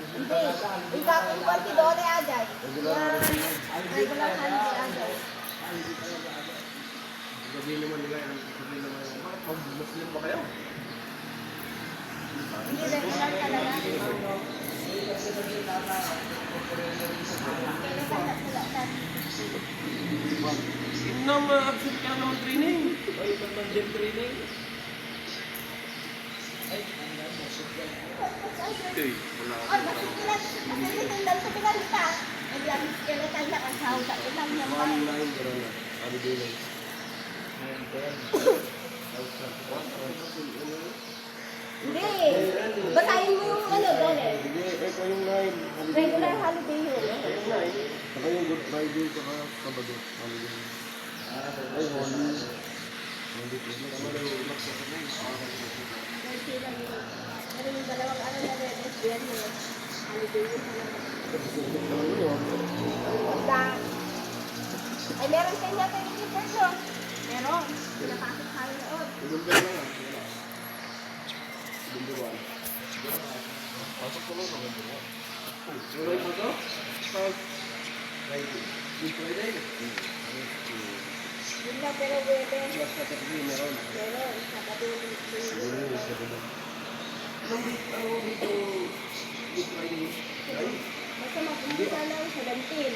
Hindi. Ika kung $40 agad. Yan. Regular holiday agad. Sabihin naman nila, sabihin naman nila, bakit mag-Muslim ba kayo? Hindi regular talaga. Yun na, ma-absent ka naman training. Ay, naman din training. Okay, wala ako. Ay, bakit kinatindal sa pinalita? Ay, lang, skeletal na kasaw. Dati lang yan ba? Online, gano'n na. Ano din lang. Hindi. Basahin mo yung ano, Dole. Hindi, ito yung 9. Regular holiday yun. Saka yung Good Friday, saka Sabado. Holiday. Ay, Holy. Holy Christmas. Tama na yung umak sa kanay. Kasi lang yun. Pero yung dalawang ano na rin, SBN yun. Holiday yun. Basta. Ay, meron kayo na tayo yung t-shirt, no? Meron. Pinapasok sa akin noon. Ibumbe na lang. Ibumbe ba? Pasok ko lang. Suray mo to? Friday. Good Friday? Yun lang, pero pwede. Last Saturday meron. Meron. Sabado. Siguro yung Sabado. Anong dito Good Friday? Ay? Basta mapunta lang sa 17.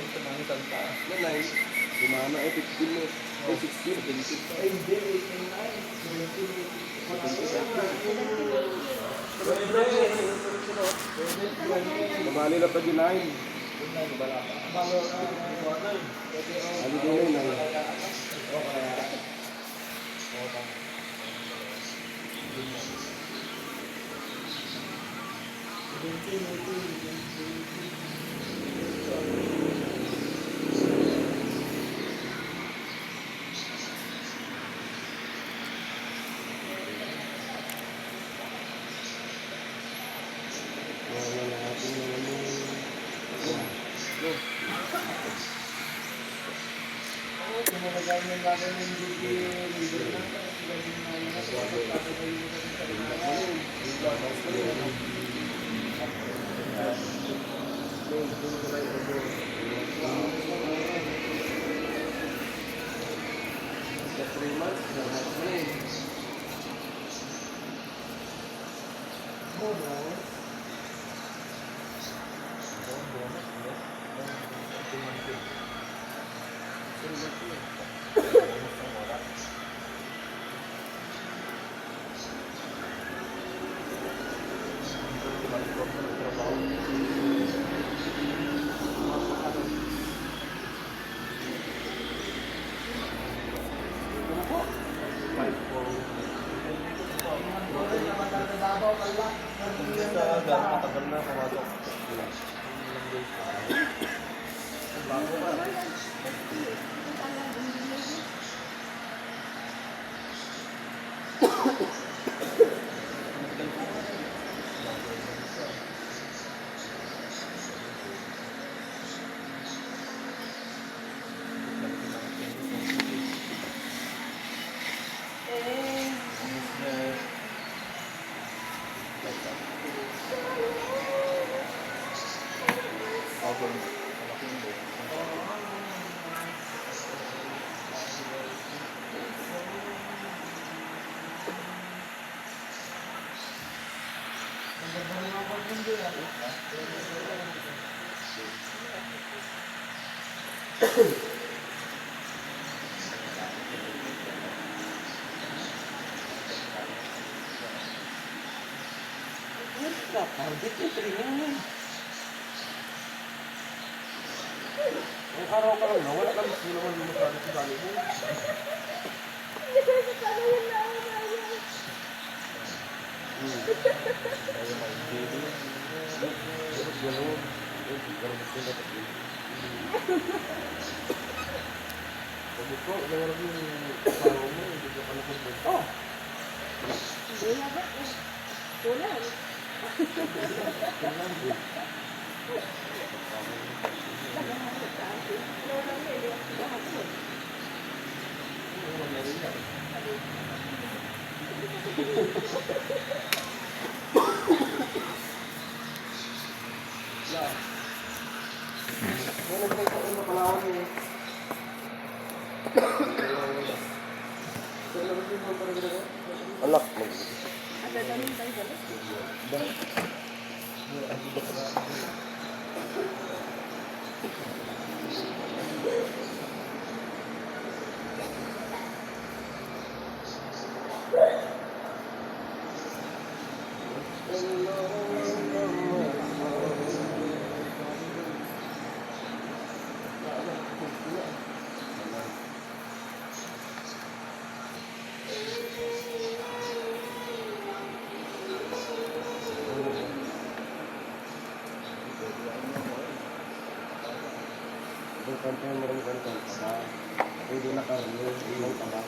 Sa mga santa. Na 9. Kumana ay 15 mo. Ay 16. 26. Ay hindi. 18. Mabali na pa ginahin. Ali din na. Matagal na pumasok. Bago pa. Target yung training niya. Ang araw ka lang na, wala kang sino man lumasali sa dali mo. Hindi ko sa kanya yun na ako na yun. Oh! Hindi nga ba? Kulang. Konten meron konten pa. Pwede na karne, ilang taba.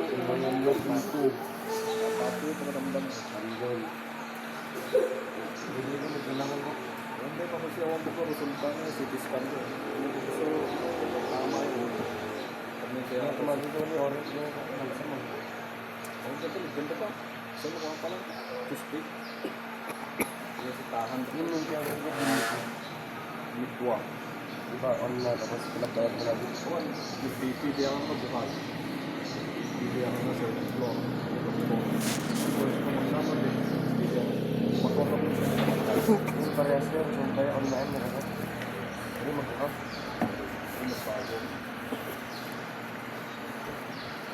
Ibang yung pato. Pato, pagkatambang. Sandol. Hindi ko magkailangan ko. Hindi pa kasi awan ko resulta niya, CT scan ko. Hindi ko gusto tama yun. Kaya tumasin ko ni orange yung kansa mo. Ang ganda pa. Saan mo kang palang? Toothpick. Yung sa tahan. Yun yung kaya ko dito. Midwa. Diba, on na. Tapos pinagbayad mo lang dito. Yung BP, di ako magbukas. BP ako na sa floor. Tapos kung magsama din. Magkakap mo siya. Yung parehas yun. Yung kaya online na ako. Hindi magkakap. Hindi magbago.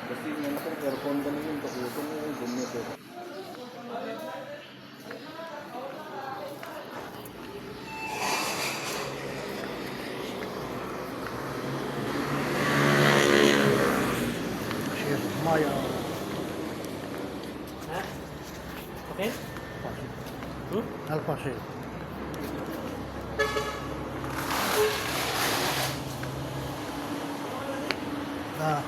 Kasi nga sa aircon ka naman, kaputong mo yung gumit eh. Maya. Okay? Alpha Shell. Ah.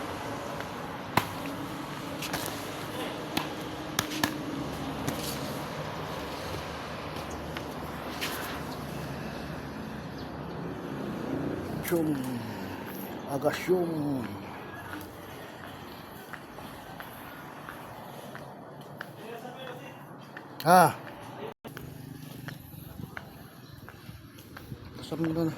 Syum. Agak syum. Ah. Kasam mo na.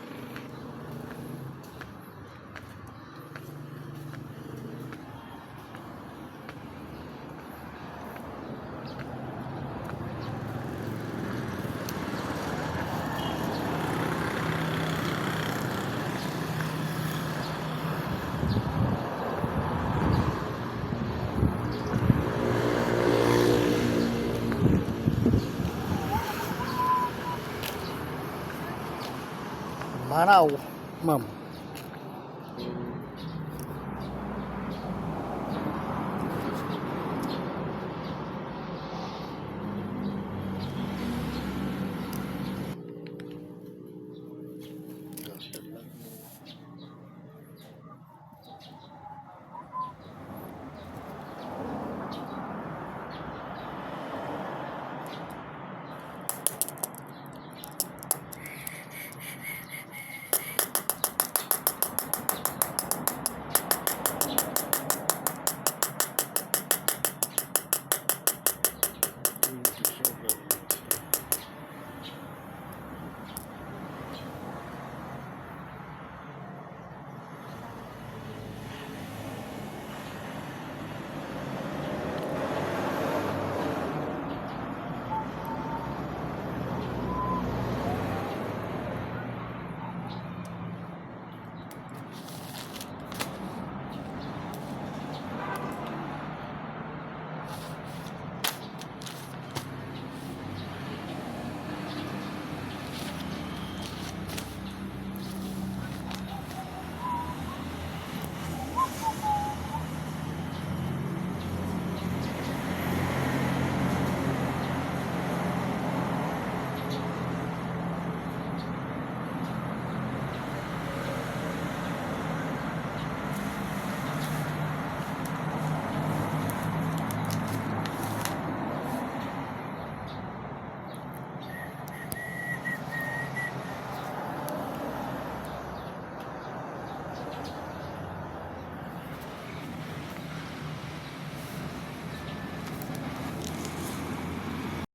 Manaw, ma'am.